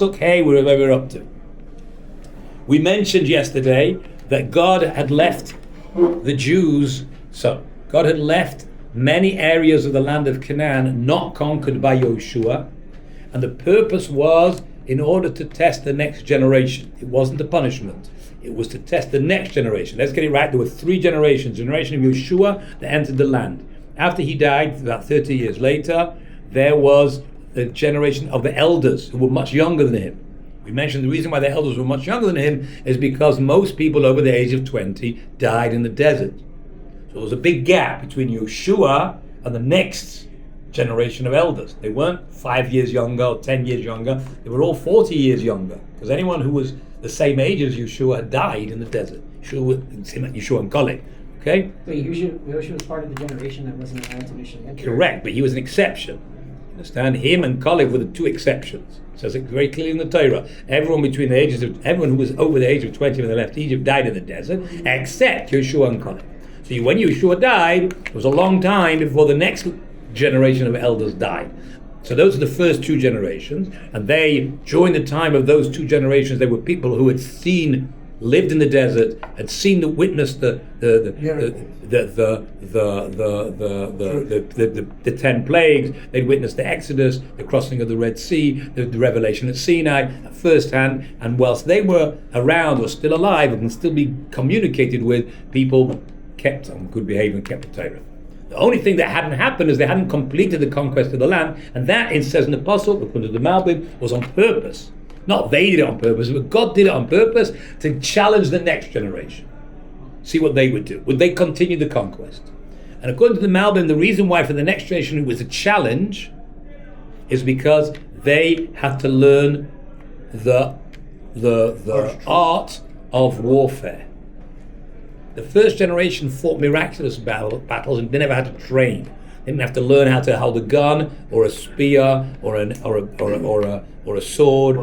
Hey, where we're up to. We mentioned yesterday that God had left the Jews, so God had left many areas of the land of Canaan not conquered by Yoshua, and the purpose was in order to test the next generation. It wasn't a punishment. It was to test the next generation. Let's get it right. There were three generations. Generation of Yoshua that entered the land. After he died, about 30 years later, there was the generation of the elders who were much younger than him. We mentioned the reason why the elders were much younger than him is because most people over the age of 20 died in the desert. So there was a big gap between Yoshua and the next generation of elders. They weren't 5 years younger or 10 years younger. They were all 40 years younger, because anyone who was the same age as Yoshua had died in the desert. Yoshua and Caleb. Okay? Wait, Yoshua was part of the generation that wasn't allowed to initially enter. Correct, but he was an exception. Understand? Him and Caleb were the two exceptions. It says it very clearly in the Torah. Everyone who was over the age of 20 when they left Egypt died in the desert, except Yoshua and Caleb. So when Yoshua died, it was a long time before the next generation of elders died. So those are the first two generations, and during the time of those two generations, they were people who had lived in the desert, had witnessed the 10 plagues. They'd witnessed the Exodus, the crossing of the Red Sea, the revelation at Sinai at first hand. And whilst they were around or still alive and can still be communicated with, people kept on good behavior and kept the Torah. The only thing that hadn't happened is they hadn't completed the conquest of the land, and that, it says in the Apostle, according to the Malbim, was on purpose. Not they did it on purpose, but God did it on purpose to challenge the next generation. See what they would do. Would they continue the conquest? And according to the Malbim, the reason why for the next generation it was a challenge is because they had to learn the art of warfare. The first generation fought miraculous battles and they never had to train. They didn't have to learn how to hold a gun or a spear or a sword.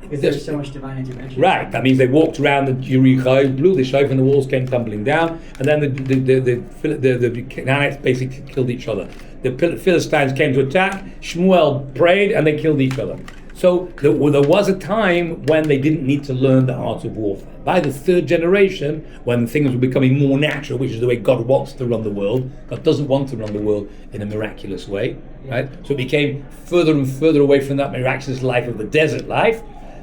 Because there's so much divine intervention. Right. That means they walked around the Jericho, blew the shofar, and the walls came tumbling down. And then the Canaanites basically killed each other. The Philistines came to attack. Shmuel prayed, and they killed each other. So there was a time when they didn't need to learn the art of warfare. By the third generation, when things were becoming more natural, which is the way God wants to run the world. God doesn't want to run the world in a miraculous way, right? So it became further and further away from that miraculous life of the desert life.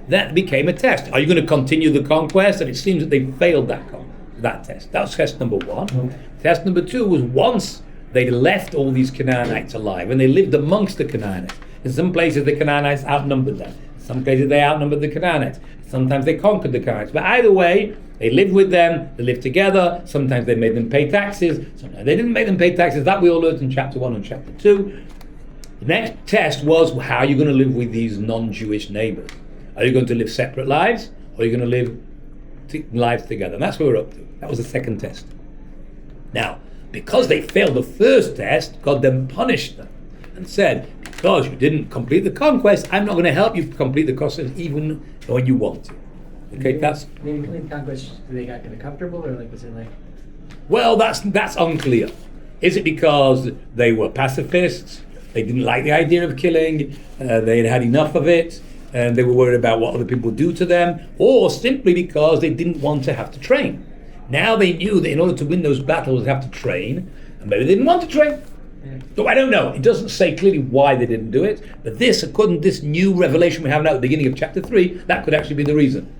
That became a test. Are you going to continue the conquest? And it seems that they failed that test. That was test number one. Mm-hmm. Test number two was once they left all these Canaanites alive and they lived amongst the Canaanites. In some places the Canaanites outnumbered them. In some places they outnumbered the Canaanites. Sometimes they conquered the Canaanites. But either way, they lived with them, they lived together. Sometimes they made them pay taxes. Sometimes they didn't make them pay taxes. That we all learned in chapter 1 and chapter 2. The next test was, how are you going to live with these non-Jewish neighbors? Are you going to live separate lives? Or are you going to live lives together? And that's what we're up to. That was the second test. Now, because they failed the first test, God then punished them and said, because you didn't complete the conquest, I'm not going to help you complete the conquest even when you want to. Okay, that's... They didn't complete the conquest, they got kind of comfortable, or was it like... Well, that's unclear. Is it because they were pacifists, they didn't like the idea of killing, they had had enough of it, and they were worried about what other people do to them, or simply because they didn't want to have to train? Now they knew that in order to win those battles, they have to train, and maybe they didn't want to train. Yeah. So I don't know. It doesn't say clearly why they didn't do it, but according to this new revelation we have now at the beginning of chapter 3, that could actually be the reason.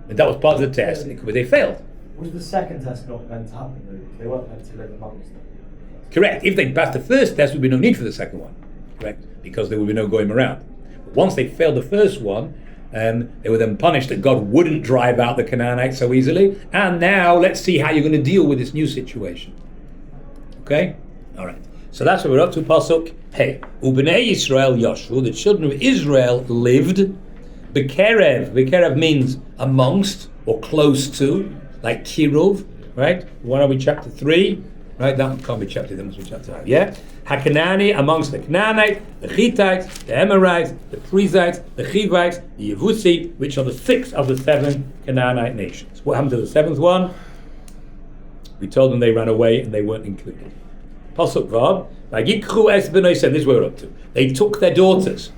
And that was part of the test. It could be they failed. Was the second test not meant to happen? They weren't meant to live amongst them. Correct. If they passed the first test, there would be no need for the second one. Correct? Because there would be no going around. But once they failed the first one, they were then punished that God wouldn't drive out the Canaanites so easily. And now let's see how you're going to deal with this new situation. Okay? All right. So that's what we're up to, Pasuk. Hey, Ubnei Yisrael Yoshu, the children of Israel lived. Bekerev. Bekerev means amongst or close to, like Kiruv, right? Where are we? Chapter 3, right? That can't be chapter, that must be chapter 5. Yeah? Hakanani, amongst the Canaanites, the Hittites, the Amorites, the Perizzites, the Chivites, the Yevusi, which are the 6 of the 7 Canaanite nations. What happened to the 7th one? We told them they ran away and they weren't included. Pasuk Vav, Vayikchu es b'nai, said this is where we're up to. They took their daughters.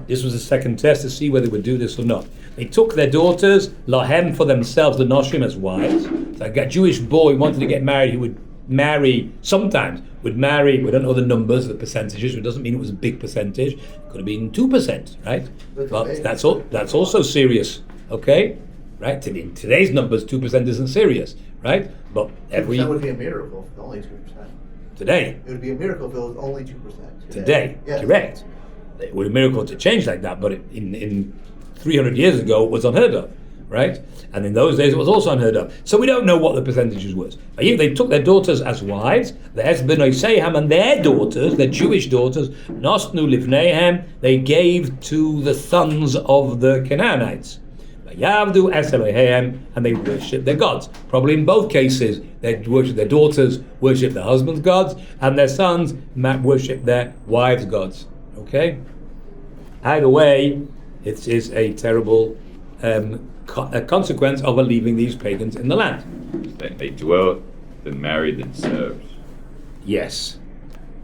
This was the second test to see whether they would do this or not. They took their daughters, lahem, for themselves, the noshim, as wives. So a Jewish boy wanted to get married, he would marry, sometimes would marry, we don't know the numbers, the percentages, it doesn't mean it was a big percentage, it could have been 2%, right? But that's also serious, okay? Right? In today's numbers, 2% isn't serious, right? But every... That would be a miracle if it was only 2%. Today. It would be a miracle if it was only 2%. Today, yes. Correct. It would be a miracle to change like that, but in 300 years ago, it was unheard of, right? And in those days, it was also unheard of. So we don't know what the percentages was. But they took their daughters as wives, the Esbenoi Seham, and their daughters, their Jewish daughters, Nosnu Livnehem, they gave to the sons of the Canaanites. Yavdu es Eloheim, and they worship their gods. Probably in both cases, they worship their daughters, worship their husbands' gods, and their sons worship their wives' gods. Okay? Either way, it is a terrible a consequence of leaving these pagans in the land. They dwelt, then married, then served. Yes,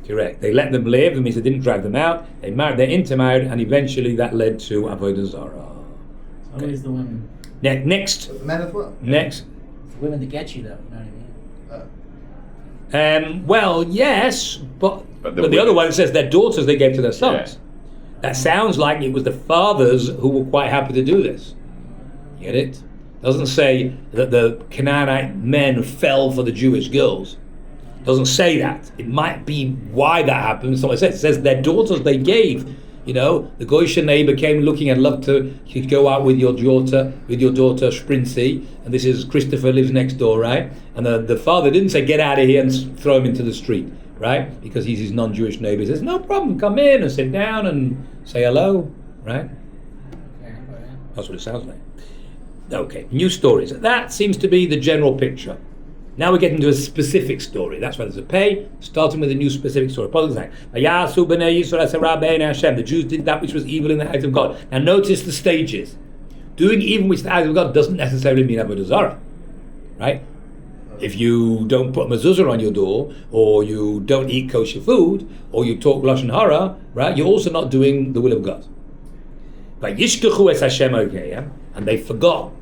correct. They let them live. That means they didn't drive them out. They intermarried, and eventually that led to Avodah Zarah. Always the women. Next. The men as well. Next. It's the women that get you, though. You know what I mean? Well, yes, but the the other one says their daughters they gave to their sons. Yeah. That sounds like it was the fathers who were quite happy to do this. Get it? Doesn't say that the Canaanite men fell for the Jewish girls. Doesn't say that. It might be why that happened. So it says their daughters they gave. You know, the Goyish neighbor came looking and loved to go out with your daughter Sprincy, and this is Christopher lives next door, right? And the father didn't say get out of here and throw him into the street, right? Because he's his non-Jewish neighbor. He says no problem, come in and sit down and say hello, right? That's what it sounds like. Okay, new stories. That seems to be the general picture. Now we get into a specific story. That's why there's a pay, starting with a new specific story. The Jews did that which was evil in the eyes of God. Now notice the stages. Doing evil which in the eyes of God doesn't necessarily mean Avodah Zarah, right? If you don't put mezuzah on your door, or you don't eat kosher food, or you talk lashon hara, right? You're also not doing the will of God. And they forgot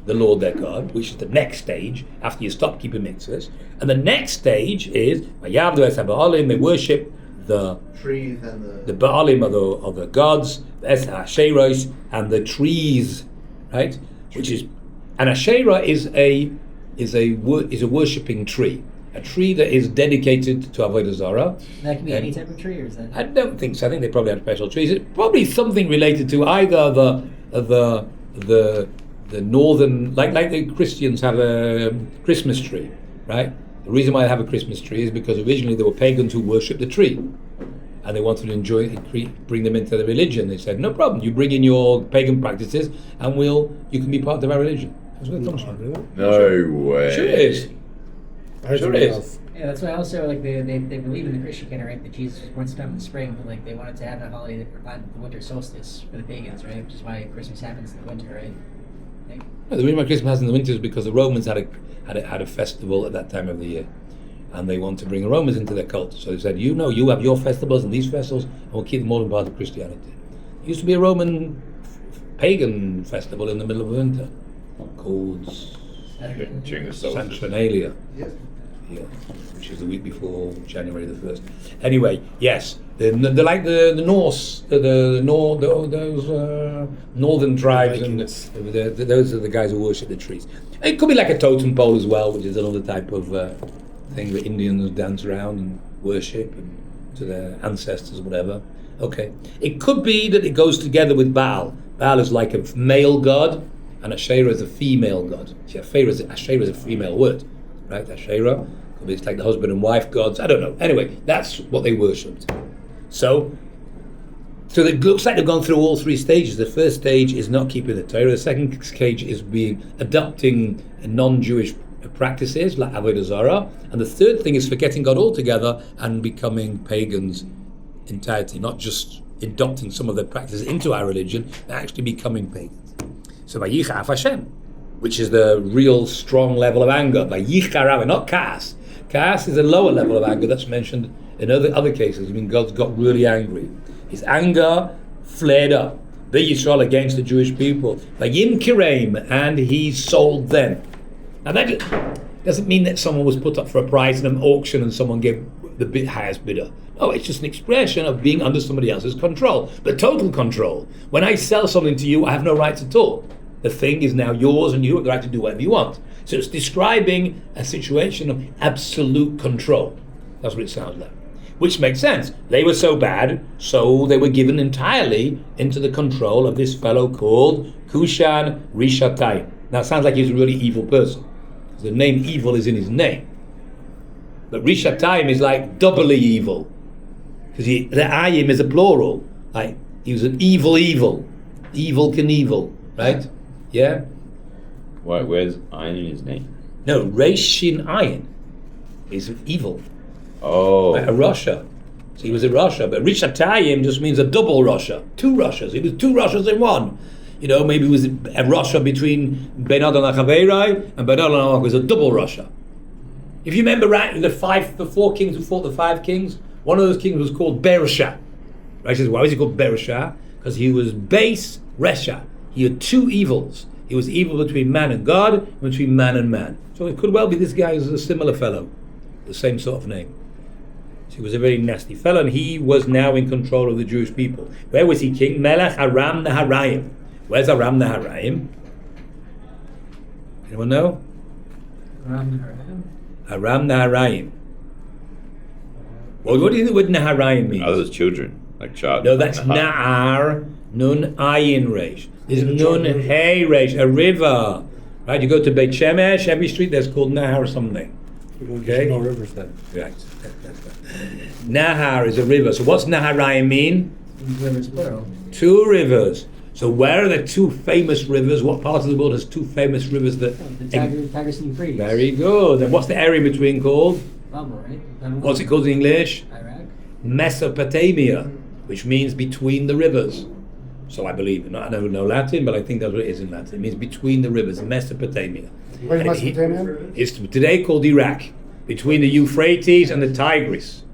the Lord their God, which is the next stage after you stop keeping mitzvahs. And the next stage is they worship the trees and the Baalim of the gods, the Asheros, and the trees, right? Which is an Asherah is a worshipping tree. A tree that is dedicated to Avodah Zarah. That can be any type of tree, or is that? I don't think so. I think they probably have special trees. It's probably something related to either the northern, like the Christians have a Christmas tree, right? The reason why they have a Christmas tree is because originally there were pagans who worshipped the tree, and they wanted to bring them into the religion. They said, no problem, you bring in your pagan practices, and you can be part of our religion. That's where it comes from. No way. Sure it is. Sure it is. Yeah, that's why also like they believe in the Christian canon, right? That Jesus was born sometime in the spring, but like they wanted to have a holiday that provided the winter solstice for the pagans, right? Which is why Christmas happens in the winter, right? No, the reason why Christmas happens in the winter is because the Romans had a festival at that time of the year, and they want to bring the Romans into their cult. So they said, you have your festivals and these festivals, and we'll keep them all in part of Christianity. It used to be a Roman pagan festival in the middle of winter called During the solstice. Saturnalia. Yes. Yeah, which is the week before January the 1st. Anyway, yes, they're like the Norse, those northern tribes, and those are the guys who worship the trees. It could be like a totem pole as well, which is another type of thing that Indians dance around and worship and to their ancestors, whatever. Okay, it could be that it goes together with Baal. Baal is like a male god, and Asherah is a female god. Asherah is a female word. Right, Asherah, it's like the husband and wife gods. I don't know. Anyway, that's what they worshipped. So it looks like they've gone through all three stages. The first stage is not keeping the Torah. The second stage is adopting non-Jewish practices like Avodah Zarah, and the third thing is forgetting God altogether and becoming pagans entirety. Not just adopting some of their practices into our religion, but actually becoming pagans. So Vayichaf Hashem, which is the real strong level of anger. Vayicharav, not Kaas. Kaas is a lower level of anger that's mentioned in other cases. I mean, God got really angry. His anger flared up. The Yisrael against the Jewish people. Vayim kireim, and he sold them. Now that doesn't mean that someone was put up for a price in an auction and someone gave the highest bidder. No, it's just an expression of being under somebody else's control. But total control. When I sell something to you, I have no rights at all. The thing is now yours and you have the right to do whatever you want. So it's describing a situation of absolute control. That's what it sounds like. Which makes sense. They were so bad, so they were given entirely into the control of this fellow called Kushan Rishatayim. Now it sounds like he's a really evil person. The name evil is in his name. But Rishatayim is like doubly evil. Because the Ayim is a plural. Like he was an evil. Evil Knievel. Right? Yeah? Where's Ayin in his name? No, Reishin Ayin is evil. Oh. Like a Russia. So he was a Russia. But Rishatayim just means a double Russia. Two Russias. It was two Russias in one. You know, maybe it was a Russia between Ben Adon and Chaverai, and Ben Adon was a double Russia. If you remember right, the four kings who fought the five kings, one of those kings was called Beresha. Right? Why was he called Beresha? Because he was base Resha. He had two evils. He was evil between man and God, and between man and man. So it could well be this guy is a similar fellow, the same sort of name. So he was a very nasty fellow, and he was now in control of the Jewish people. Where was he king? Melech Aram Naharaim. Where's Aram Naharaim? Anyone know? Aram Naharaim. Well, what do you think what Naharaim means? Others children, like child. No, that's Na'ar, Nun Ayin Reish. There's Nun Hey Reish, a river. Right, you go to Beit Shemesh, every street there's called Nahar something. Okay? No rivers then. Right. Nahar is a river. So what's Naharayim mean? Rivers plural. Two rivers. So where are the two famous rivers? What part of the world has two famous rivers that... The Tigris and Euphrates. Very good. And what's the area between called? Bubble, right? What's it called in English? Iraq. Mesopotamia, which means between the rivers. So I believe, I don't know Latin, but I think that's what it is in Latin. It means between the rivers, Mesopotamia. Where's Mesopotamia? It's today called Iraq, between the Euphrates and the Tigris.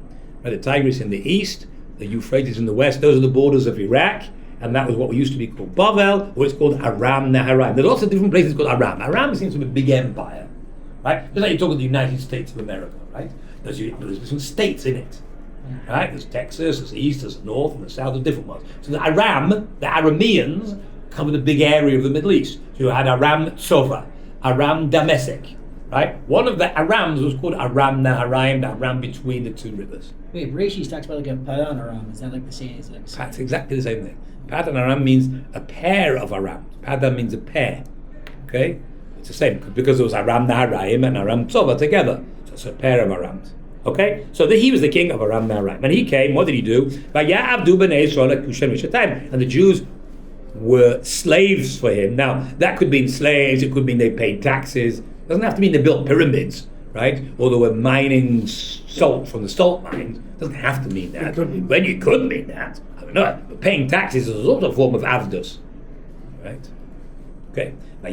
Right, the Tigris in the east, the Euphrates in the west. Those are the borders of Iraq, and that was what used to be called Bavel, or it's called Aram Naharaim. There's lots of different places called Aram. Aram seems to be a big empire, right? Just like you talk about the United States of America, right? There's some states in it. Right? There's Texas, there's the east, there's the north, and the south, there's different ones. So the Arameans cover the big area of the Middle East. So you had Aram Tzova, Aram Damasek, right? One of the Arams was called Aram Naharaim, the Aram between the two rivers. Wait, Rashis talks about like a Padan Aram. Is that like the same? That's exactly the same thing. Padan Aram means a pair of Aram. Padan means a pair. Okay? It's the same because there was Aram Naharaim and Aram Tzova together. So it's a pair of Arams. Okay, so he was the king of Aram Naharaim, and he came. What did he do? And the Jews were slaves for him. Now that could mean slaves. It could mean they paid taxes. It doesn't have to mean they built pyramids, right? Or they were mining salt from the salt mines. It doesn't have to mean that. When it could mean that, I don't know. But paying taxes is also a form of avdus, right? Okay. For 8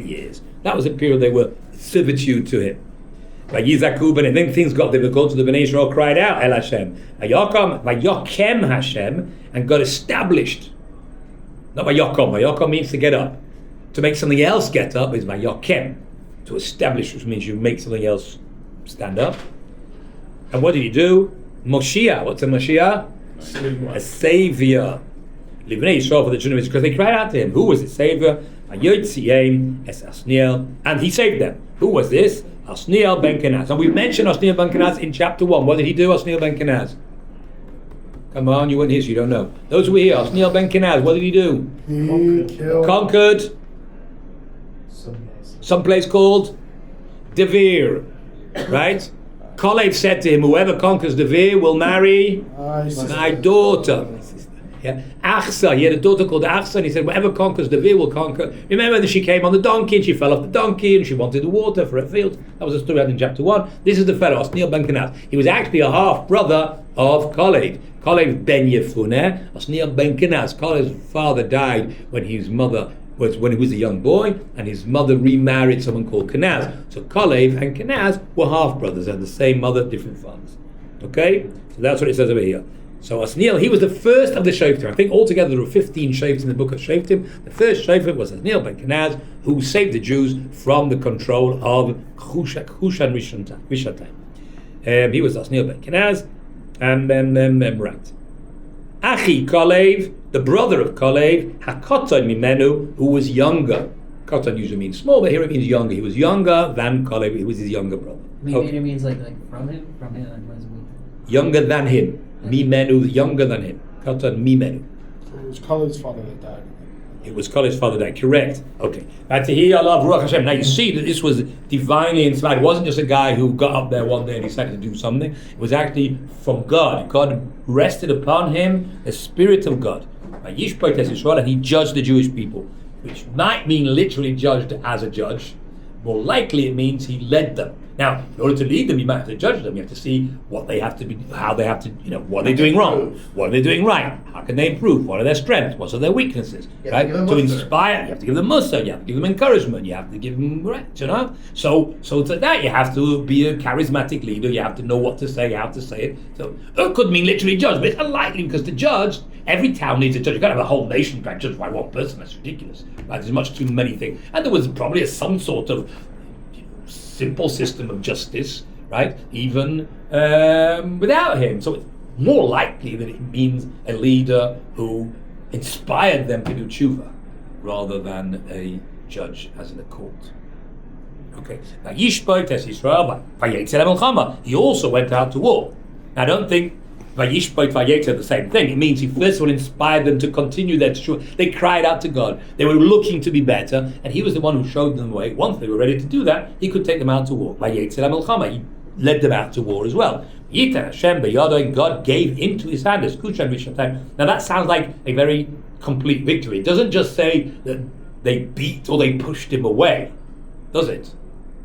years. That was a period they were servitude to him. And then things got difficult, so the Bnei Israel cried out, El Hashem. Vayokem Hashem, and got established. Not Vayokom. Vayokom means to get up. To make something else get up is Vayokem. To establish, which means you make something else stand up. And what did he do? Moshiach. What's a Moshiach? A savior. Bnei Israel for the children of Israel, because they cried out to him. Who was the savior? And he saved them. Who was this? Osniel ben Kenaz. And we mentioned Osniel ben Kenaz in chapter 1. What did he do, Osniel ben Kenaz? Come on, you weren't here, so you don't know. Those who were here, Osniel ben Kenaz, what did he do? He Conquered some place called Devir. Right? Kalev said to him, whoever conquers Devir will marry my daughter. Yeah. Achsa, he had a daughter called Achsa, and he said, whoever conquers Devir will conquer. Remember that she came on the donkey, and she fell off the donkey, and she wanted the water for her field. That was a story out in chapter 1. This is the fellow, Osniel ben Kenaz. He was actually a half-brother of Kalev. Kalev ben Yefuneh, Osniel ben Kenaz. Kalev's father died when he was a young boy, and his mother remarried someone called Kenaz. So Kalev and Kenaz were half-brothers, had the same mother, different fathers. Okay? So that's what it says over here. So Asniel, he was the first of the Shoftim. I think altogether there were 15 Shoftim in the book of Shoftim. The first Shoftim was Asniel ben Kenaz, who saved the Jews from the control of Chushan Rishatayim. He was Asniel ben Kenaz, and right. Achi Kalev, the brother of Kalev, Hakoton Mimenu, who was younger. Koton usually means small, but here it means younger. He was younger than Kalev. He was his younger brother. Mimenu means like from him, what does it mean? Younger than him. Mimenu, younger than him. Koton Mimenu. So it was Kalev's father that died. It was Kalev's father that, correct. Okay. Now you see that this was divinely inspired. It wasn't just a guy who got up there one day and decided to do something. It was actually from God. God rested upon him the Spirit of God. And he judged the Jewish people, which might mean literally judged as a judge. More likely it means he led them. Now, in order to lead them, you might have to judge them. You have to see what they have to be, how they have to, what are they doing wrong? What are they doing right? How can they improve? What are their strengths? What are their weaknesses? Right? To inspire, you have to give them mussar, you have to give them encouragement, you have to give them, So to that, you have to be a charismatic leader, you have to know what to say, how to say it. So it could mean literally judge, but it's unlikely because to judge, every town needs a judge. You can't have a whole nation trying to judge by one person. That's ridiculous. Right? There's much too many things. And there was probably some sort of simple system of justice, right? Even without him. So it's more likely that it means a leader who inspired them to do tshuva rather than a judge as in a court. Okay. Now, Yishboit es Yisrael vayetzer melchama. He also went out to war. Now, I don't think Vayishboit vayetzer the same thing. It means he first of all inspired them to continue their tshuva. They cried out to God. They were looking to be better, and he was the one who showed them the way. Once they were ready to do that, he could take them out to war. Vayetzer melchama. He led them out to war as well. Yitan Hashem b'yadoi. God gave into his hand as Kushan Rishatayim. Now that sounds like a very complete victory. It doesn't just say that they beat or they pushed him away, does it?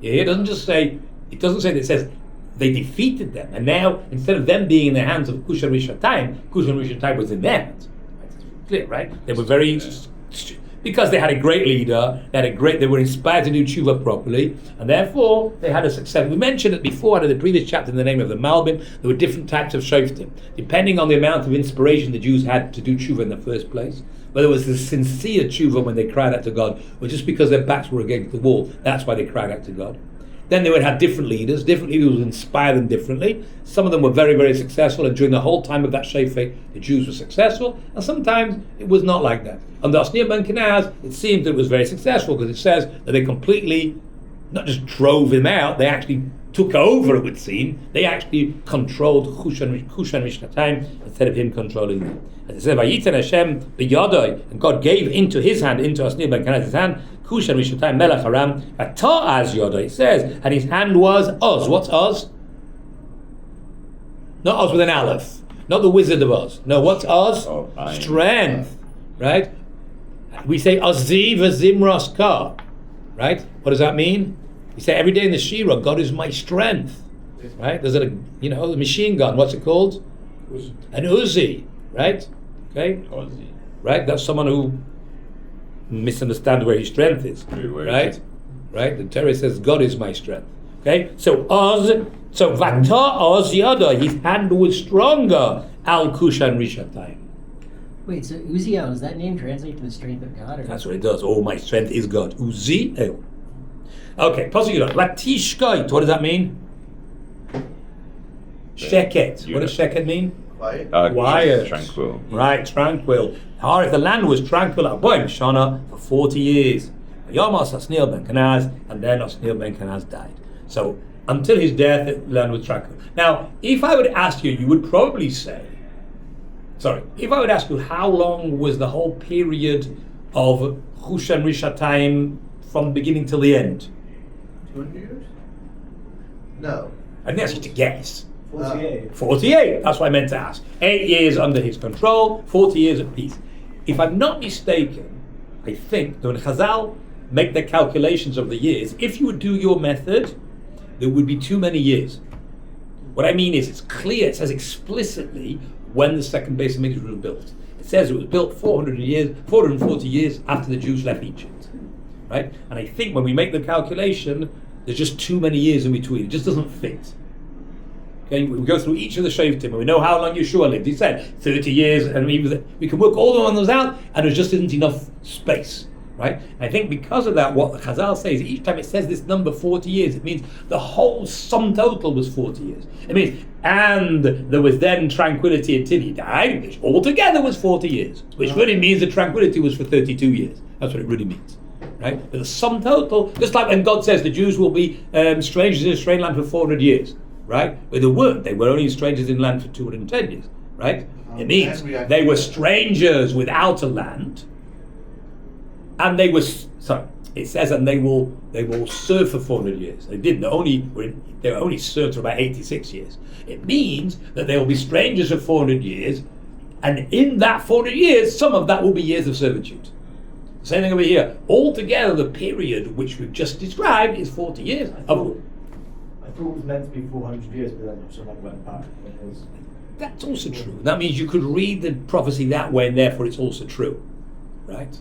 It doesn't just say. It doesn't say that. It says they defeated them, and now instead of them being in the hands of Kushan Rishatayim was in their hands. It's clear, right? They were very because they had a great leader. They were inspired to do tshuva properly, and therefore they had a success. We mentioned it before in the previous chapter in the name of the Malbim. There were different types of shoftim, depending on the amount of inspiration the Jews had to do tshuva in the first place. Whether it was the sincere tshuva when they cried out to God, or just because their backs were against the wall, that's why they cried out to God. Then they would have different leaders would inspire them differently. Some of them were very, very successful, and during the whole time of that Shofet, the Jews were successful, and sometimes it was not like that. Under Asniel ben Kenaz, it seemed that it was very successful, because it says that they completely, not just drove him out, they actually took over, it would seem. They actually controlled Kushan Rishatayim instead of him controlling them. As it says, Vayitzan Hashem b'yadoi, and God gave into his hand, into Asniel ben Kenaz's hand, Kushan Rishatayim melech Aram, ata'az yadoi, it says, and his hand was Oz. What's Oz? Not Oz with an Aleph. Not the Wizard of Oz. No, what's Oz? Strength. Right? We say Ozi v'zimras ka. Right? What does that mean? We say every day in the Shiur, God is my strength. Right? There's a machine gun. What's it called? Uzi. An Uzi. Right? Okay? Ozzy. Right? That's someone who misunderstands where his strength is. Right? Right? The Torah says God is my strength. Okay? So Vata Oz Yada, his hand was stronger. Al Kushan Rishatayim. Wait, so Uziel, does that name translate to the strength of God? Or? That's what it does. Oh, my strength is God. Uziel. Okay, Pasuk Latishkait. What does that mean? Sheket. What does Sheket mean? Quiet. Quiet. Tranquil. Right, tranquil. If the land was tranquil at Boim Shana for 40 years. Yamas Asniel ben Kenaz, and then Asniel ben Kenaz died. So until his death, the land was tranquil. Now, if I would ask you, you would probably say, if I would ask you how long was the whole period of Kushan Rishatayim from the beginning till the end? 200 years? No. I didn't ask you to guess. 48. 48, that's what I meant to ask. 8 years under his control, 40 years at peace. If I'm not mistaken, I think that when Chazal make their calculations of the years, if you would do your method, there would be too many years. What I mean is, it's clear, it says explicitly when the second base of Mikdash was built. It says it was built 440 years after the Jews left Egypt. Right? And I think when we make the calculation, there's just too many years in between. It just doesn't fit. Okay, we go through each of the Shoftim, and we know how long Yeshua lived. He said 30 years, and we can work all the ones out, and there just isn't enough space, right? And I think because of that, what Chazal says, each time it says this number 40 years, it means the whole sum total was 40 years. It means, and there was then tranquility until he died, which altogether was 40 years, which really means the tranquility was for 32 years. That's what it really means. Right? But the sum total, just like when God says the Jews will be strangers in a strange land for 400 years, right? But they weren't. They were only strangers in land for 210 years, right? It means they were strangers without a land, and they were. Sorry, it says, and they will serve for 400 years. They didn't. They were only served for about 86 years. It means that they will be strangers for 400 years, and in that 400 years, some of that will be years of servitude. Same thing over here. Altogether, the period which we've just described is 40 years. I thought it was meant to be 400 years, but then someone went back. That's also true. That means you could read the prophecy that way, and therefore it's also true, right?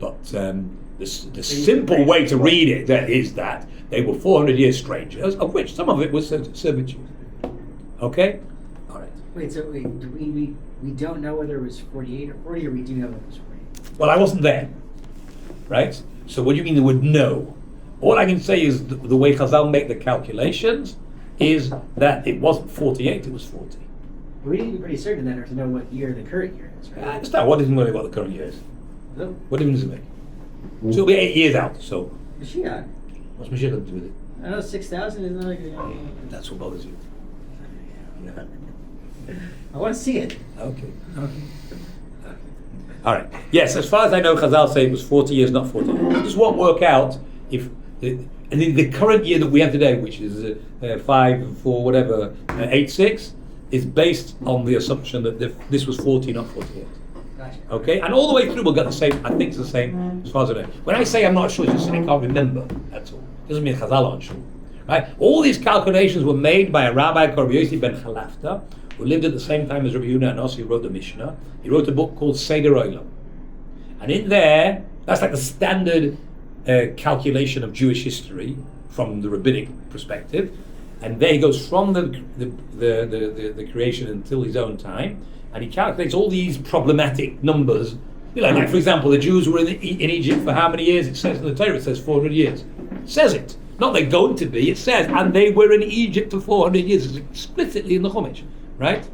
But the simple way to read it is that they were 400 years strangers, of which some of it was servitude. Okay? All right. Wait, so we don't know whether it was 48 or 40, or we do know that it was 48? Well, I wasn't there, right? So what do you mean they would know? All I can say is the way Chazal make the calculations is that it wasn't 48, it was 40. We need to be pretty certain then, or to know what year the current year is, right? I understand. What does it mean what the current year is? No. What difference does it make? So it'll be 8 years out, so Mashiach. what's Mashiach got to do with it? I know 6,000 is not like. That's what bothers you. I want to see it. Okay. All right. Yes, as far as I know, Chazal say it was 40 years, not 40. It just won't work out if the current year that we have today, which is 5, 4, whatever, 8, 6, is based on the assumption that this was 40, not 48. Gotcha. Okay, and all the way through we'll get the same. I think it's the same as far as I know. When I say I'm not sure, it's just I can't remember. That's all. Doesn't mean Chazal aren't sure. Right? All these calculations were made by a rabbi called Rabbi Yossi ben Chalafta, who lived at the same time as Rabbi Yehuda and also he wrote the Mishnah. He wrote a book called Seder Olam, and in there, that's like the standard calculation of Jewish history from the rabbinic perspective. And there he goes from the creation until his own time, and he calculates all these problematic numbers. You know, like for example, the Jews were in Egypt for how many years? It says in the Torah, it says 400 years. It says it. Not they're going to be, it says, and they were in Egypt for 400 years. It's explicitly in the Chumash, right?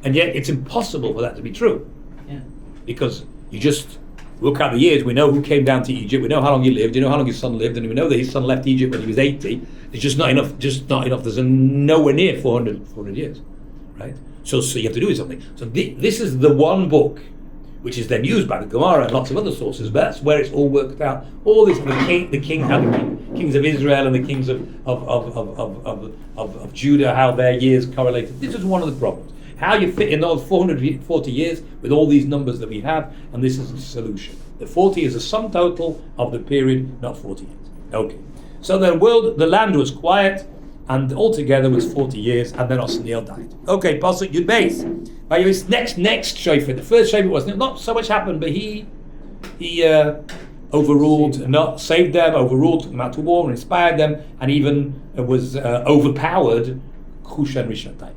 And yet it's impossible for that to be true. Yeah. Because you just look at the years, we know who came down to Egypt, we know how long he lived, you know how long his son lived, and we know that his son left Egypt when he was 80. It's just not enough, there's nowhere near 400 years, right? So you have to do something. So this is the one book which is then used by the Gemara and lots of other sources, but that's where it's all worked out. All this, the kings of Israel and the kings of Judah, how their years correlated. This is one of the problems. How you fit in those 440 years with all these numbers that we have, and this is the solution. The 40 is the sum total of the period, not 40 years. Okay. So the land was quiet, and altogether was 40 years, and then Osniel died. Okay, Parshat Yud Beis. Next shofet. The first shofet was not so much happened, but he overruled, not saved them, overruled, took them out to war, and inspired them, and even was overpowered Chushan Rishatayim.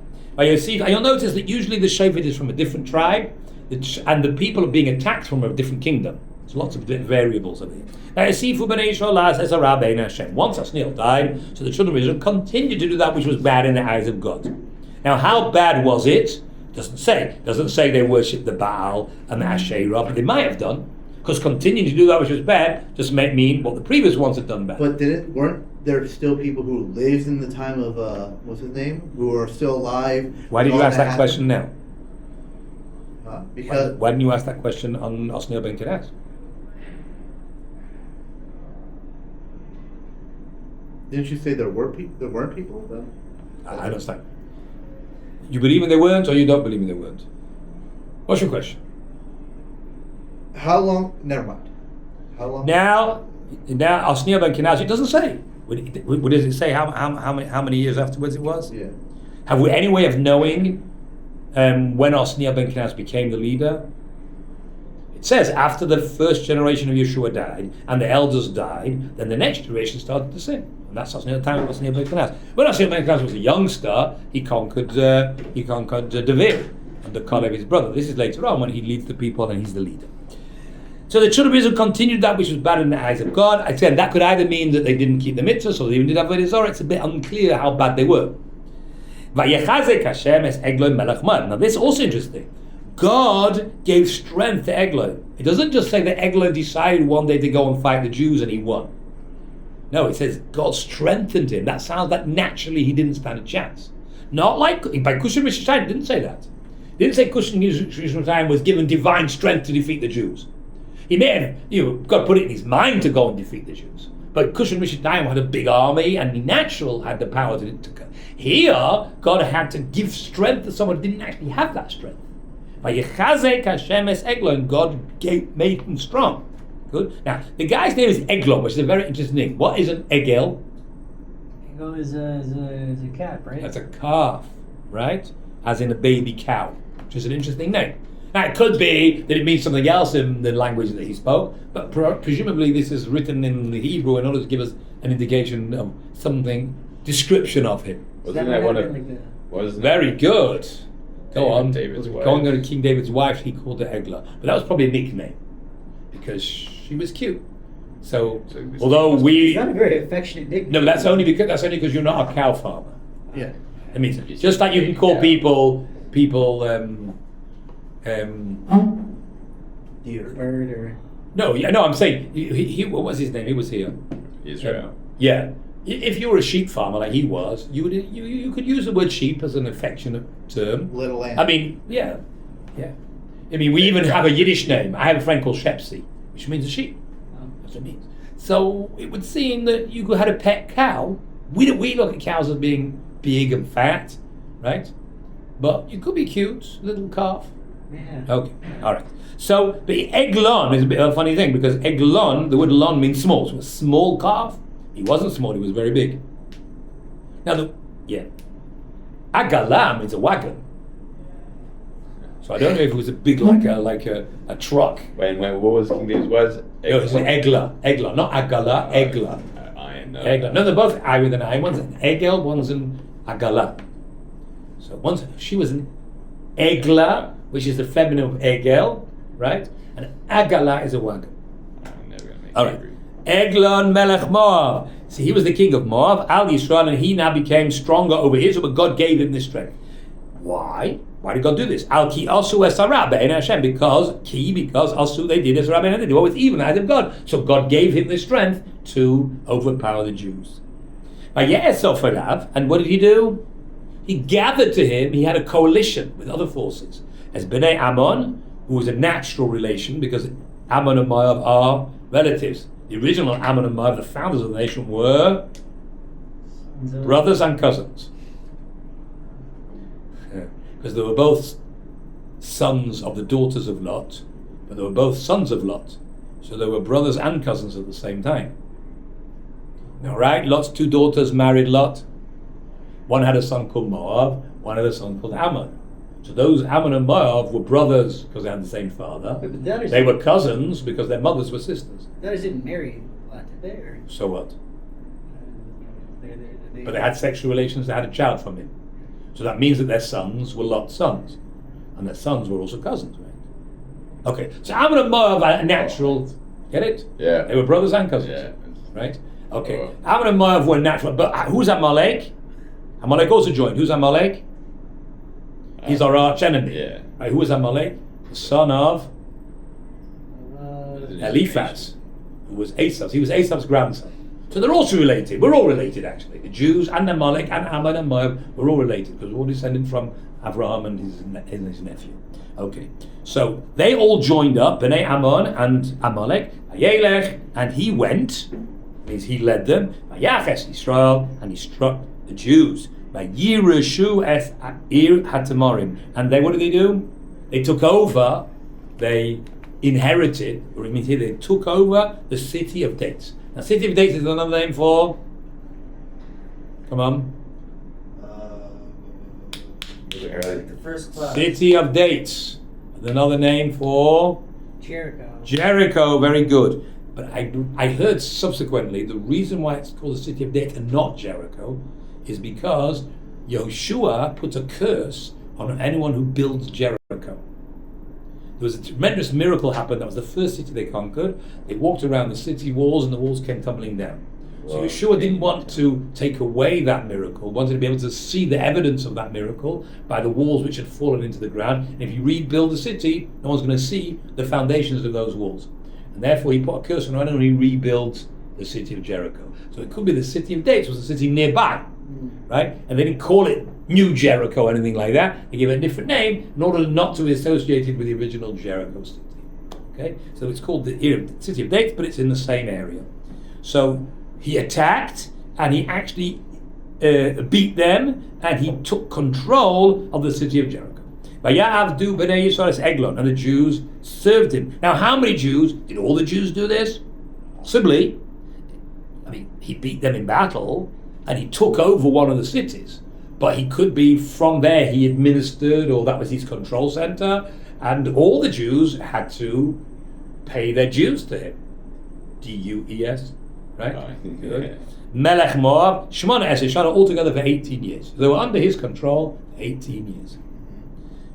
You'll notice that usually the shofet is from a different tribe, and the people are being attacked from a different kingdom. There's lots of variables over here. Now, Yosifu b'nei Yisrael says Rabbi Hashem. Once Osniel died, so the children of Israel continued to do that which was bad in the eyes of God. Now, how bad was it? Doesn't say. Doesn't say they worshipped the Baal and the Asherah, but they might have done, because continuing to do that which was bad just might mean what the previous ones had done bad. But weren't there still people who lived in the time of what's his name, who are still alive? Why did you ask that question now? Because why didn't you ask that question on Osniel ben Kenaz? didn't you say there weren't people though? I understand. You believe in there weren't, or you don't believe in there weren't? What's your question? How long? Never mind. How long? Now Osniel ben Kenaz, it doesn't say. Does it say how many years afterwards it was? Yeah. Have we any way of knowing when Osniel ben Kenaz became the leader? It says after the first generation of Yeshua died and the elders died, then the next generation started to sin. And that's not the time it was Nebuchadnezzar. When Nebuchadnezzar was a youngster, he conquered David under Caleb, his brother. This is later on when he leads the people and he's the leader. So the children of Israel continued that which was bad in the eyes of God. Again, that could either mean that they didn't keep the mitzvahs or they even did have Avodah Zarah. It's a bit unclear how bad they were. Now this is also interesting. God gave strength to Eglon. It doesn't just say that Eglon decided one day to go and fight the Jews and he won. No, it says God strengthened him. That sounds like naturally he didn't stand a chance. Not like by Kushan Rishayim, didn't say that. It didn't say Kushan Rishayim was given divine strength to defeat the Jews. He may have, God put it in his mind to go and defeat the Jews. But Kushan Rishayim had a big army and he natural had the power to go. Here, God had to give strength to someone who didn't actually have that strength. By Yechazek Hashem es Eglon, God made him strong. Good. Now, the guy's name is Eglon, which is a very interesting name. What is an Egel? Egel is a cat, right? That's a calf, right? As in a baby cow, which is an interesting name. Now, it could be that it means something else in the language that he spoke, but presumably this is written in the Hebrew in order to give us an indication of something, description of him. Wasn't that one of... Very good. Go on. David's wife. Going on to King David's wife, he called her Eglah. But that was probably a nickname, because she was cute. So although It's not a very affectionate nickname. No, that's only because you're not a cow farmer. Yeah. I mean, just like you can call people Deer. Bird or... No, I'm saying he what was his name? He was here. Israel. Yeah. If you were a sheep farmer like he was, you could use the word sheep as an affectionate term. Little lamb. I mean, yeah. I mean, we even have a Yiddish name. I have a friend called Shepsi, which means a sheep. That's what it means. So it would seem that you had a pet cow. We look at cows as being big and fat, right? But you could be cute, little calf. Yeah. Okay, all right. So the Eglon is a bit of a funny thing because Eglon, the word lon means small. So a small calf. He wasn't small, he was very big. Now, Agalah means a wagon. So I don't know if it was a big like a truck. When what was King David's was? No, it's an Eglah, not Agalah, Eglah. Iron. Eglah. No, they're both I with an I. One's an Egel, one's an Agalah. So she was an Eglah, which is the feminine of Egel, right? And Agalah is a wagon. I'm never gonna make All right. Eglon Melech Moab. See, he was the king of Moab, Al Yisrael, and he now became stronger over Israel, but God gave him this strength. Why? Why did God do this? Al Ki Asu Es Hara Be'en Hashem. Because Asu they did as Rabbi Leader. They did what was evil in the eyes of God. So God gave him the strength to overpower the Jews. And what did he do? He gathered to him, he had a coalition with other forces. As Bnei Ammon, who was a natural relation, because Ammon and Moab are relatives. The original Ammon and Moab, the founders of the nation, were brothers and cousins. Because they were both sons of the daughters of Lot, but they were both sons of Lot. So they were brothers and cousins at the same time. All right, Lot's two daughters married Lot. One had a son called Moab, one had a son called Ammon. So those Ammon and Moab were brothers because they had the same father. But the others They were cousins because their mothers were sisters. The others didn't marry Lot, did they? Or, So what? they, But they had sexual relations, they had a child from him. So that means that their sons were Lot's sons. And their sons were also cousins, right? Okay, so Ammon and Moab are a natural, get it? Yeah. They were brothers and cousins, Yeah. right? Okay, Oh. Ammon and Moab were natural, but who's Amalek? Amalek also joined. Who's Amalek? He's our arch enemy. Yeah. Right, who is Amalek? The son of uh, Eliphaz, who was Esau's. He was Esau's grandson. So they're also related. We're all related, actually. The Jews and Amalek and Ammon and Moab, we're all related because we're all descended from Abraham and his nephew. Okay, so they all joined up, Bnei Ammon and Amalek, Ayelech, and he went, means he led them, Vayaches Israel, and he struck the Jews. Vayirushu es Ir Hatamorim. And what did they do? They took over, they inherited, or it means here they took over the city of dates. Now, city of dates is another name for, come on, the first class. city of dates. Another name for Jericho. Jericho. Very good. But I heard subsequently the reason why it's called the city of dates and not Jericho is because Yehoshua puts a curse on anyone who builds Jericho. There was a tremendous miracle happened. That was the first city they conquered. They walked around the city walls and the walls came tumbling down. So Yeshua didn't want to take away that miracle, wanted to be able to see the evidence of that miracle by the walls which had fallen into the ground. And if you rebuild the city, no one's going to see the foundations of those walls. And therefore he put a curse on anyone who rebuilds the city of Jericho. So it could be the city of dates was a city nearby, right? And they didn't call it New Jericho or anything like that. They gave it a different name in order not to be associated with the original Jericho city. Okay, so it's called the city of dates, but it's in the same area. So he attacked and he actually beat them and he took control of the city of Jericho. And the Jews served him. Now, how many Jews? Did all the Jews do this? Possibly. I mean, he beat them in battle and he took over one of the cities. But he could be from there he administered, or that was his control center, and all the Jews had to pay their dues to him. D-U-E-S, right? Good. Melech Moab, Shemona Esher, altogether for 18 years. They were under his control 18 years.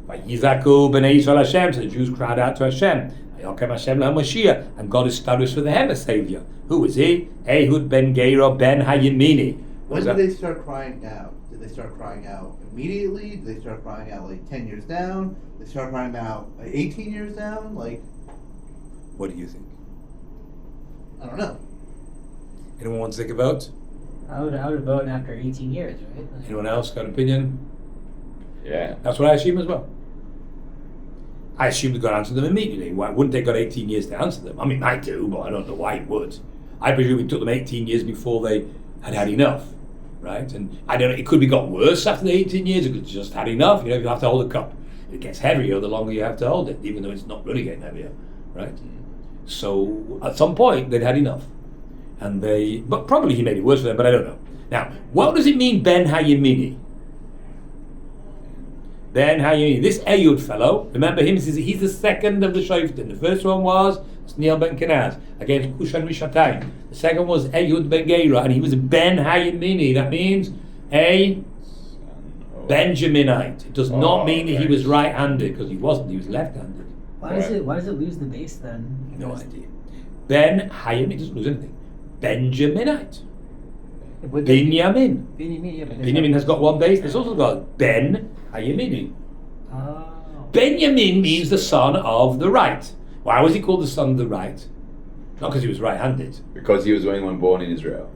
By Yizaku b'nei Yisrael Hashem, so the Jews cried out to Hashem. And God established for them a savior. Who is he? Ehud ben Gera ben Hayimini. When did they start crying out? Did they start crying out immediately? Did they start crying out like 10 years down? Did they start crying out 18 years down? Like, what do you think? I don't know. Anyone want to take a vote? I would vote after 18 years, right? Like, Anyone else got an opinion? Yeah. That's what I assume as well. I assumed God answered them immediately. Why wouldn't they got 18 years to answer them? I mean, I do, but I don't know why it would. I presume it took them 18 years before they had had enough, right? And I don't know, it could be got worse after the 18 years. It could just had enough. You know, you have to hold a cup. It gets heavier the longer you have to hold it, even though it's not really getting heavier, right? So at some point they'd had enough, and but probably he made it worse for them. But I don't know. Now, what does it mean, Ben Hayimini? Ben Hayimini, this Ehud fellow, remember him, he's the second of the Shoftim. The first one was Sniel ben Kenaz against Kushan Rishatayim. The second was Ehud ben Gera, and he was Ben Hayimini. That means a Benjaminite. It does not mean that he was right-handed, because he wasn't. He was left-handed. Why does it lose the base then? No idea. Ben Hayimini doesn't lose anything. Benjaminite. Binyamin. Binyamin has got one base. There's also got Ben Hayimini. Oh. Benjamin means the son of the right. Why was he called the son of the right? Not because he was right-handed. Because he was the only one born in Israel.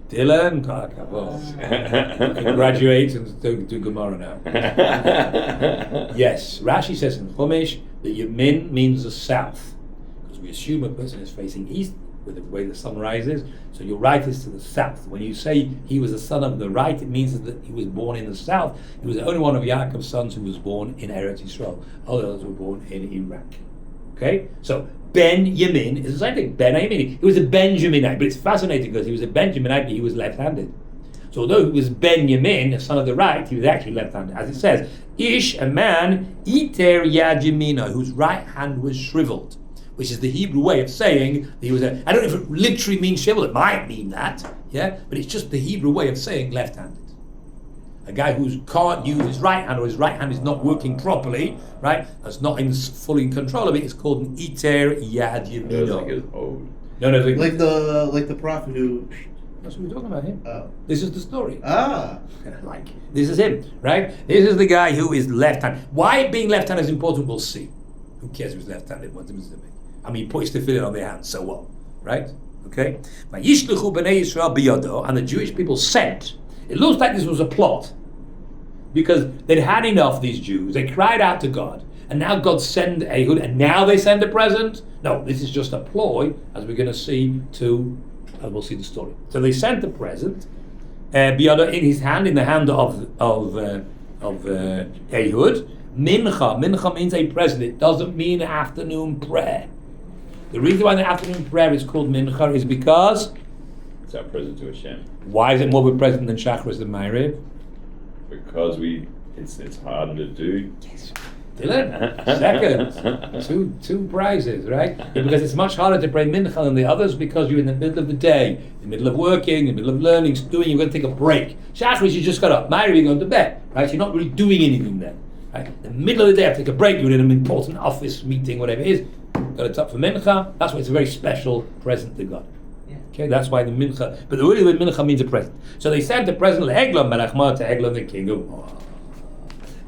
Dylan, you can graduate and do Gemara now. Yes, Rashi says in Chumash that Yamin means the south, because we assume a person is facing east with the way the sun rises. So your right is to the south. When you say he was the son of the right, it means that he was born in the south. He was the only one of Yaakov's sons who was born in Eretz Yisrael. All the others were born in Iraq. Okay, so Ben Yamin is the same thing. Ben Yamin. He was a Benjaminite, but it's fascinating because he was a Benjaminite, but he was left-handed. So although he was Ben Yamin, son of the right, he was actually left-handed. As it says, Ish, a man, iter yad yamina, whose right hand was shriveled, which is the Hebrew way of saying that he was a. I don't know if it literally means shriveled. It might mean that, yeah, but it's just the Hebrew way of saying left-handed. A guy who can't use his right hand, or his right hand is not working properly, right? That's not fully in control of it. It's called an iter yad yamino. Like the prophet who. That's what we're talking about him. Oh. This is the story. Like this is him, right? This is the guy who is left-handed. Why being left-handed is important, we'll see. Who cares if he's left-handed? What difference does it make? I mean, he puts the tefillin on their hands, so what? Right? Okay? And the Jewish people sent. It looks like this was a plot, because they'd had enough, these Jews. They cried out to God, and now God sent Ehud, and now they send a present? No, this is just a ploy, as we're going to see, and we'll see the story. So they sent a present, biyado, in his hand, in the hand of Ehud. Mincha means a present. It doesn't mean afternoon prayer. The reason why the afternoon prayer is called mincha is because it's our present to Hashem. Why is it more present than Shacharis and Ma'ariv? Because it's harder to do. Yes. Dylan, second. Two prizes, right? Yeah, because it's much harder to pray mincha than the others because you're in the middle of the day, in the middle of working, in the middle of learning, doing. You're going to take a break. Shachris, you just got up. Ma'ariv, you're going to bed, right? So you're not really doing anything then. Right? In the middle of the day, I have to take a break. You're in an important office meeting, whatever it is. Got it up for mincha. That's why it's a very special present to God. Okay, that's why the mincha. But the word mincha means a present. So they sent the present le'eglon melech Moab to Eglon the king of Moab.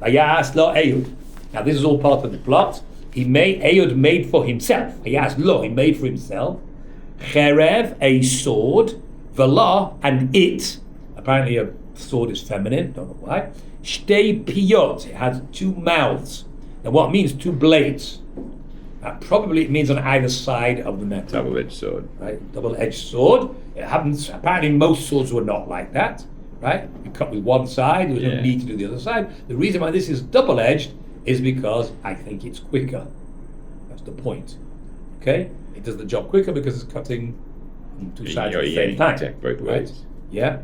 Vayas lo Ehud. Now this is all part of the plot. Ehud made for himself. Vayas lo, he made for himself. Cherev, a sword. V'la, and it. Apparently a sword is feminine. Don't know why. Shtei piyot. It has two mouths. Now what it means? Two blades. Probably it means on either side of the metal. Double-edged sword. Right, double-edged sword. It happens. Apparently, most swords were not like that. Right, you cut with one side. There was no need to do the other side. The reason why this is double-edged is because I think it's quicker. That's the point. Okay, it does the job quicker because it's cutting on two sides at the same time. Check both ways. Right? Yeah.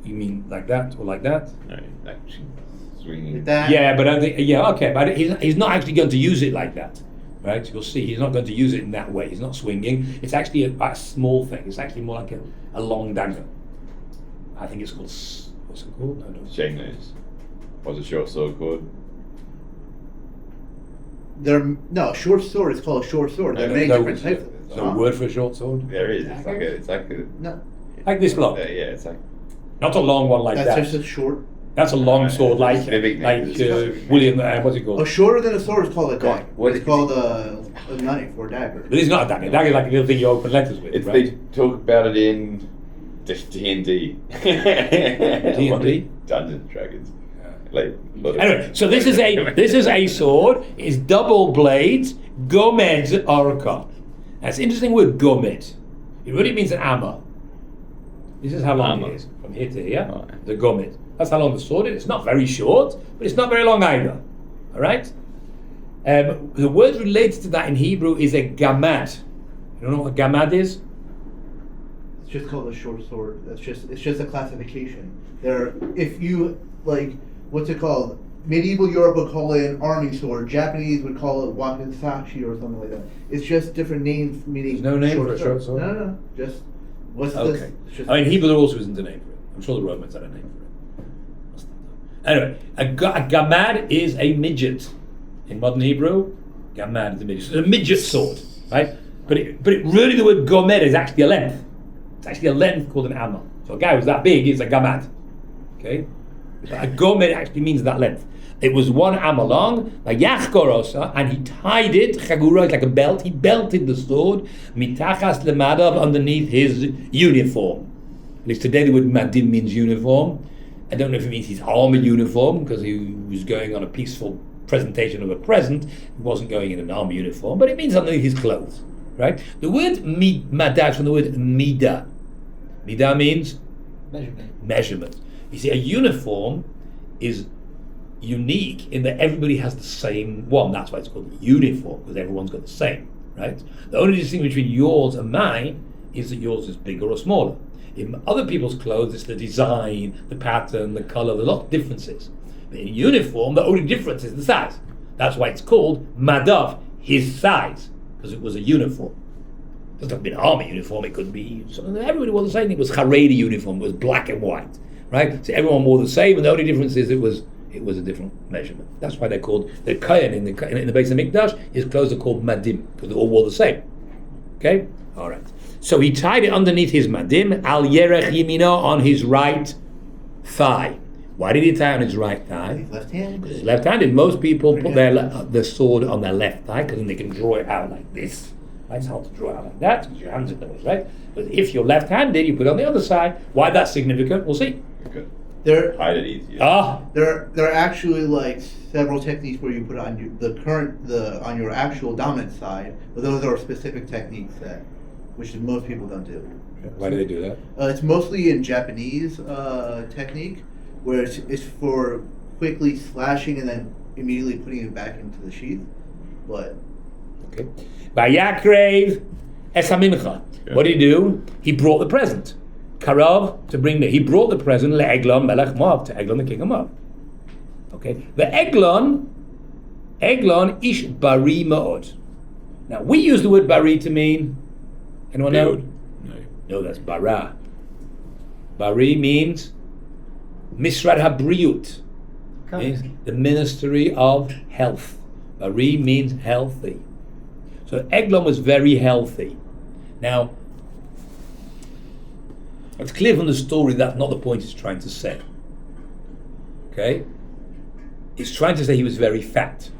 You mean like that or like that? No, like swinging. That, Yeah, but I think okay, but he's not actually going to use it like that. Right, you'll see he's not going to use it in that way. He's not swinging. It's actually a small thing. It's actually more like a long dagger. I think it's called, what's it called? I don't know. Chainmails. What's a short sword called? no, short sword is called a short sword. There are many different types of it. Is there a word for a short sword? There is. It's like a. No, Like this long. Yeah, it's like. Not a long one like that's that. just a short. That's a long sword like Specific name. William, what's it called? A shorter than a sword is called a dagger. What It's is- called a knife or dagger. But it's not a dagger. Dagger is like a little thing you open letters with, It's right? they talk about it in D&D. D&D? Dungeons and Dragons. Like. Anyway, so this is a sword. It's double blades. Gomed orka. That's an interesting word. Gomed. It really means an hammer. This is how long Hammer. it is from here to here. Oh. The gomed. That's how long the sword is. It's not very short, but it's not very long either. All right. The word related to that in Hebrew is a gamad. You don't know what a gamad is? It's just called a short sword. It's just a classification. If you like, what's it called? Medieval Europe would call it an army sword. Japanese would call it wakizashi or something like that. It's just different names meaning. There's no name for a short sword? No. Just what's Okay. this? It's just, I mean, Hebrew also isn't a name for it. I'm sure the Romans had a name for it. Anyway, a gamad is a midget. In modern Hebrew, gamad is a midget. It's a midget sword, right? But it really the word gomed is actually a length. It's actually a length called an amma. So a guy who's that big is a gamad. Okay? But a gomed actually means that length. It was 1 amma long, and he tied it, chagura is like a belt, he belted the sword, mitachas lemadav, underneath his uniform. At least today the word madim means uniform. I don't know if it means his army uniform, because he was going on a peaceful presentation of a present, he wasn't going in an army uniform, but it means underneath his clothes, right? The word madah is from the word midah. Midah means measurement. You see, a uniform is unique in that everybody has the same one. That's why it's called a uniform, because everyone's got the same, right? The only distinction between yours and mine is that yours is bigger or smaller. In other people's clothes, it's the design, the pattern, the color, there are a lot of differences. But in uniform, the only difference is the size. That's why it's called madav, his size, because it was a uniform. It doesn't have to be an army uniform, it could be something. Everybody wore the same thing. It was Haredi uniform, it was black and white, right? So everyone wore the same, and the only difference is it was a different measurement. That's why they're called, the Kohen in the base of Mikdash, his clothes are called madim, because they all wore the same. Okay? All right. So he tied it underneath his madim, al yerech yimino, on his right thigh. Why did he tie it on his right thigh? He's left-handed. Because he's left-handed. Most people put their sword on their left thigh because then they can draw it out like this. Right? It's hard to draw it out like that because your hands are closed, right? But if you're left-handed, you put it on the other side. Why that's significant? We'll see. Good. There Hide it easier. are actually like several techniques where you put it on on your actual dominant side, but those are specific techniques which most people don't do. Why do they do that? It's mostly in Japanese technique, where it's for quickly slashing and then immediately putting it back into the sheath. But Okay. Vayakrev esamincha. What did he do? He brought the present. Karav, to bring he brought the present le'eglon melech Moab, to Eglon the king of Moab. Okay. The Eglon Eglon ish bari ma'od. Now, we use the word bari to mean, anyone know? No, that's bara. Bari means Misrad HaBriyut, means the Ministry of Health. Bari means healthy. So Eglon was very healthy. Now, it's clear from the story that's not the point it's trying to say. Okay? It's trying to say he was very fat.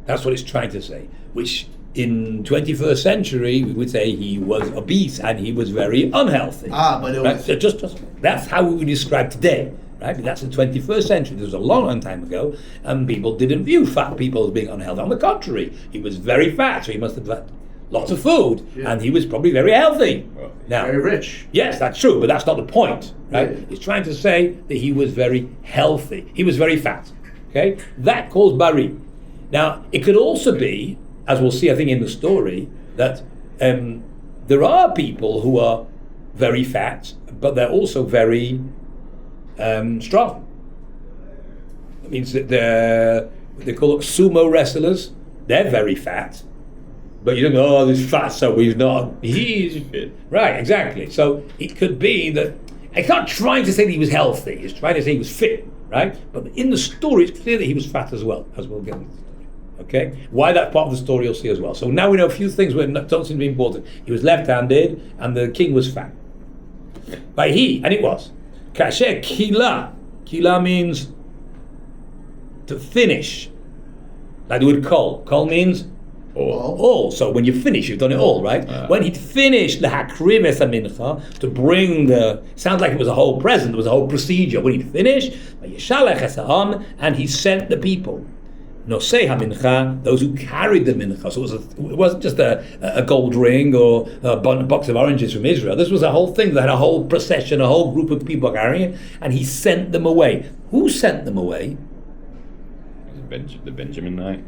That's what it's trying to say. Which in 21st century we would say he was obese and he was very unhealthy. But it was... So just that's how we would describe today. Right? But that's the 21st century. This was a long time ago, and people didn't view fat people as being unhealthy. On the contrary, he was very fat, so he must have had lots of food, and he was probably very healthy. Now, very rich. Yes, that's true, but that's not the point, right? Yeah. He's trying to say that he was very healthy. He was very fat. Okay, that calls bari. Now, it could also be, as we'll see, I think in the story, that there are people who are very fat, but they're also very strong. It means that they call it sumo wrestlers. They're very fat. But you don't go, oh, he's fat, so he's not. He's fit. Right, exactly. So it could be that it's not trying to say that he was healthy. It's trying to say he was fit, right? But in the story, it's clear that he was fat as well, as we'll get into the story. Okay? Why that part of the story you'll see as well. So now we know a few things that don't seem to be important. He was left-handed, and the king was fat. By he, and it was. Kasher kila. Kila means to finish. Like the word kol. Kol means all. So when you finish, you've done it all, right? When he'd finished the hakriv es mincha, to bring the, sounds like it was a whole present, it was a whole procedure. When he'd finished, and he sent the people. Nosei hamincha, those who carried the mincha. So it wasn't just a gold ring or a box of oranges from Israel. This was a whole thing that had a whole procession, a whole group of people carrying it, and he sent them away. Who sent them away? The Benjaminite.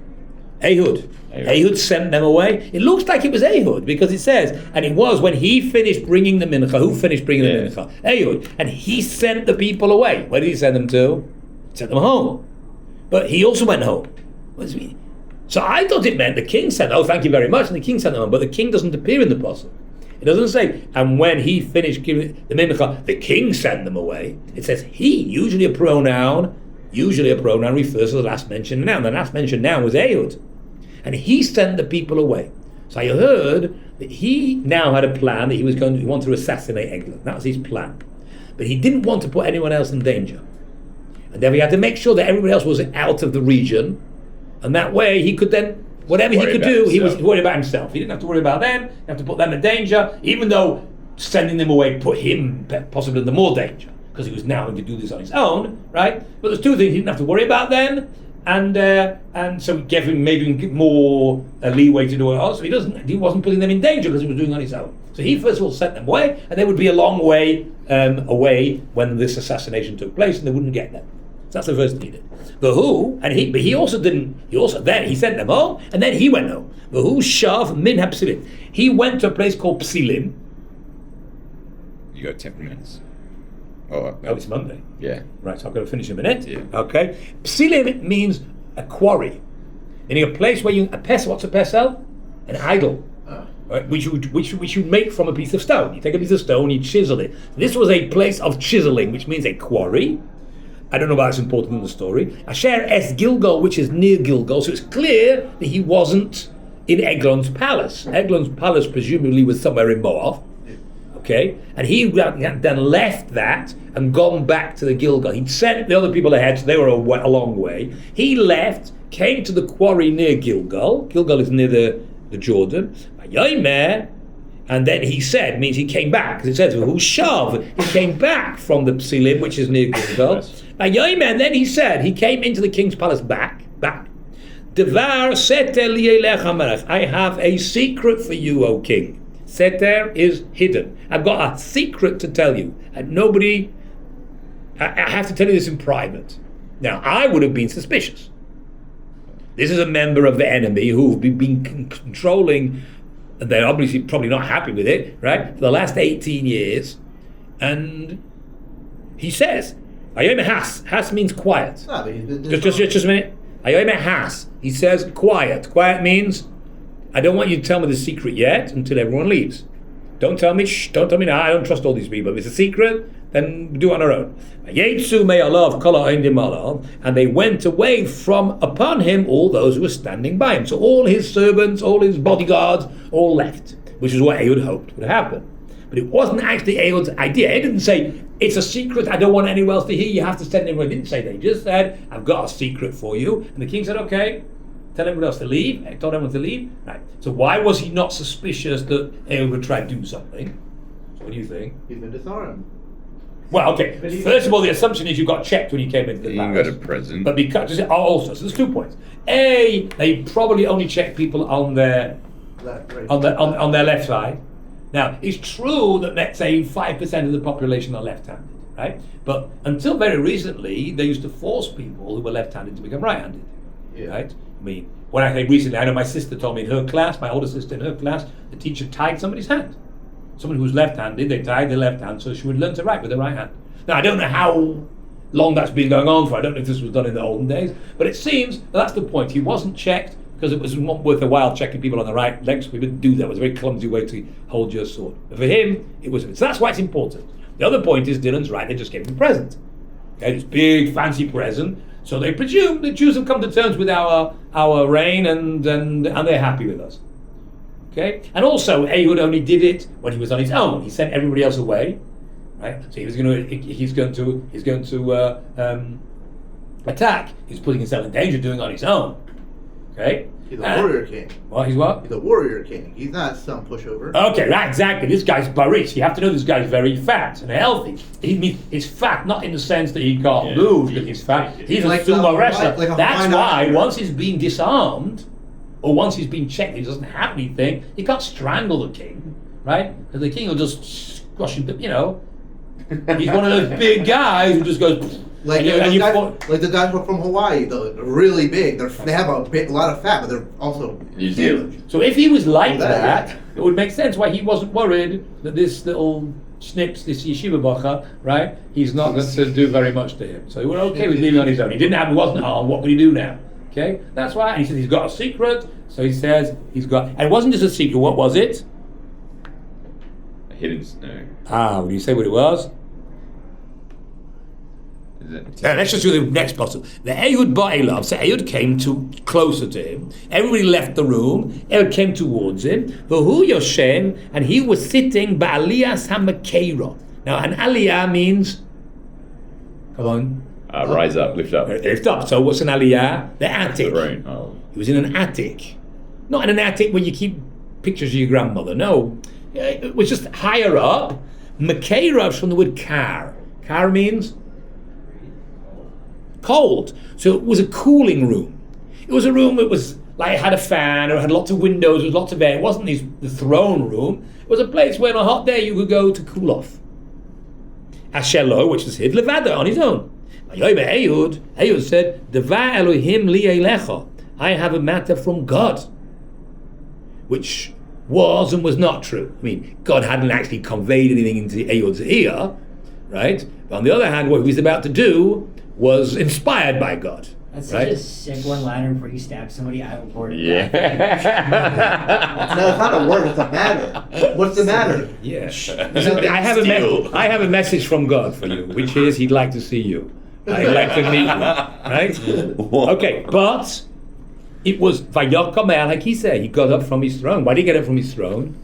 Ehud sent them away. It looks like it was Ehud because it says, and it was when he finished bringing the mincha. Who finished bringing the mincha? Ehud. And he sent the people away. Where did he send them to? He sent them home. But he also went home. What does it mean? So I thought it meant the king sent, oh, thank you very much, and the king sent them home. But the king doesn't appear in the Parsha. It doesn't say, and when he finished giving the mincha, the king sent them away. It says he, usually a pronoun refers to the last mentioned noun. The last mentioned noun was Ehud. And he sent the people away. So I heard that he now had a plan that he wanted to assassinate Eglon. That was his plan. But he didn't want to put anyone else in danger. And then we had to make sure that everybody else was out of the region. And that way he could then, whatever he could do, he was worried about himself. He didn't have to worry about them. He didn't have to put them in danger, even though sending them away put him possibly in more danger, because he was now going to do this on his own, right? But there's two things he didn't have to worry about then, and so it gave him maybe more leeway to do it also. He wasn't putting them in danger because he was doing it on his own. So he first of all sent them away, and they would be a long way away when this assassination took place, and they wouldn't get them. So that's the first thing he did. But he also sent them home, and then he went home. But who shav min hapsilim? He went to a place called Psilim. You got 10 minutes. Oh, it's Monday. Yeah. Right, so I've got to finish in a minute. Yeah. Okay. Psilim means a quarry. Meaning a place where what's a pesel? An idol. Right, which you make from a piece of stone. You take a piece of stone, you chisel it. This was a place of chiseling, which means a quarry. I don't know why it's important in the story. Asher es Gilgal, which is near Gilgal, so it's clear that he wasn't in Eglon's palace. Eglon's palace presumably was somewhere in Moab. Okay, and he then left that and gone back to the Gilgal. He'd sent the other people ahead, so they were a long way. He left, came to the quarry near Gilgal. Gilgal is near the Jordan. And then he said, means he came back, because it says, who shav? He came back from the Psilim, which is near Gilgal. And then he said, he came into the king's palace back. Devar seter li'elech hamelech. I have a secret for you, O king. Seter is hidden. I've got a secret to tell you. And I have to tell you this in private. Now, I would have been suspicious. This is a member of the enemy who've been controlling, and they're obviously probably not happy with it, right, for the last 18 years. And he says, Has means quiet. Just a minute. Vayomer has. He says, quiet. Quiet means, I don't want you to tell me the secret yet until everyone leaves. Don't tell me, don't tell me now, I don't trust all these people. If it's a secret, then do it on our own. And they went away from upon him all those who were standing by him. So all his servants, all his bodyguards, all left, which is what Ehud hoped would happen. But it wasn't actually Ehud's idea. He didn't say, it's a secret, I don't want anyone else to hear, you have to send everyone. He didn't say that. He just said, I've got a secret for you. And the king said, okay, tell everyone else to leave. I told everyone to leave. Right. So why was he not suspicious that Ehud would try to do something? So what do you think? He's been disarmed. Well, okay. First of all, the assumption is you got checked when you came into the You palace. got a present. But because also, so there's 2 points. A, they probably only check people on their on their left side. Now, it's true that let's say 5% of the population are left-handed, right? But until very recently, they used to force people who were left-handed to become right-handed, right? I mean, when I say recently, I know my sister told me in her class, my older sister in her class, the teacher tied somebody's hand. Someone who was left-handed, they tied their left hand so she would learn to write with her right hand. Now, I don't know how long that's been going on for. I don't know if this was done in the olden days, but it seems that's the point. He wasn't checked because it was not worth a while checking people on the right legs. We didn't do that. It was a very clumsy way to hold your sword. But for him, it was. So that's why it's important. The other point is Dylan's right. They just gave him a present. Okay, this big fancy present. So they presume the Jews have come to terms with our reign and they're happy with us. Okay, and also Ehud only did it when he was on his own. He sent everybody else away, right? So he's going to attack. He's putting himself in danger doing it on his own. Okay, He's a warrior king. What? He's what? He's a warrior king. He's not some pushover. Okay, right, exactly. This guy's baris. You have to know this guy's very fat and healthy. He's fat, not in the sense that he can't move because he's fat. He's Like a sumo a- wrestler. like a That's Hawaiian why actor. once he's been disarmed, or once he's been checked, he doesn't have anything. You can't strangle the king, right? Because the king will just squash him. He's one of those big guys who just goes. Like, and those you guys, fall- like the guys from Hawaii, though, they're really big. They have a lot of fat, but they're also New Zealand. So if he was like Oh, that, that, it would make sense why he wasn't worried that this little snips, this yeshiva bacha, right? He's not going to do very much to him. So he was okay with leaving on his own. He he wasn't armed. What can he do now? Okay, that's why. And he says he's got a secret. So he says he's got, and it wasn't just a secret. What was it? A hidden snow. Will you say what it was? Is it? Let's just do the next puzzle. The Ehud Ba'elav, so Ehud came closer to him. Everybody left the room. Ehud came towards him. V'hu Yoshem, and he was sitting Ba'aliyas HaMakeira. Now, an aliyah means, come on, Rise up, lift up. lift up. So what's an aliyah? The attic. Throne. Oh. He was in an attic. Not in an attic where you keep pictures of your grandmother. No. It was just higher up. Makeira is from the word kar. Kar means cold. So it was a cooling room. It was a room that was like it had a fan, or it had lots of windows, there was lots of air. It wasn't the throne room. It was a place where on a hot day you could go to cool off. Ashelo, which was hid levada on his own. Ehud said, Deva Elohim li elecha. I have a matter from God, which was and was not true. I mean, God hadn't actually conveyed anything into Ehud's ear, right? But on the other hand, what he was about to do was inspired by God. That's right? such a sick one-liner before you stab somebody. I will board it. Yeah. No, it's not a word. It's a matter. What's the matter? Yeah. I have a message from God for you, which is He'd like to see you. I'd like to meet you. Right? Okay, but it was Vayokamer, like he said, he got up from his throne. Why did he get up from his throne?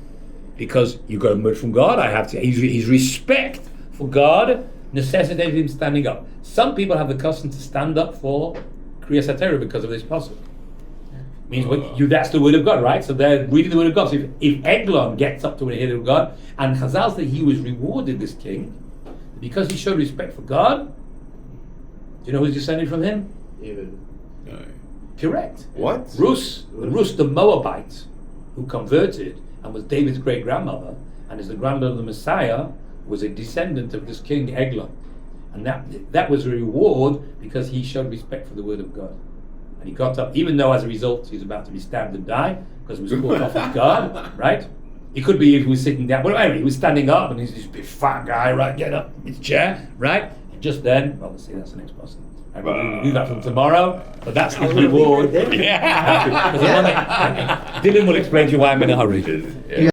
Because you got a word from God. His respect for God necessitated him standing up. Some people have the custom to stand up for Kriyas HaTorah because of this possible. Means that's the word of God, right? So they're reading the word of God. So if Eglon gets up to hear the word of God, and Chazal said he was rewarded, this king, because he showed respect for God. Do you know who's descended from him? David. No. Correct. What? Rus, the Moabite, who converted and was David's great grandmother, and is the granddaughter of the Messiah, was a descendant of this king Eglon. And that was a reward because he showed respect for the word of God. And he got up, even though as a result he was about to be stabbed and die, because he was caught off his guard, right? It could be if he was sitting down, but anyway, he was standing up and he's this big fat guy, right, getting up in his chair, right? And just then, well, we'll see, that's the next person. And we'll do that from tomorrow, but that's his reward. Yeah. Dylan will explain to you why I'm in a hurry. Yeah.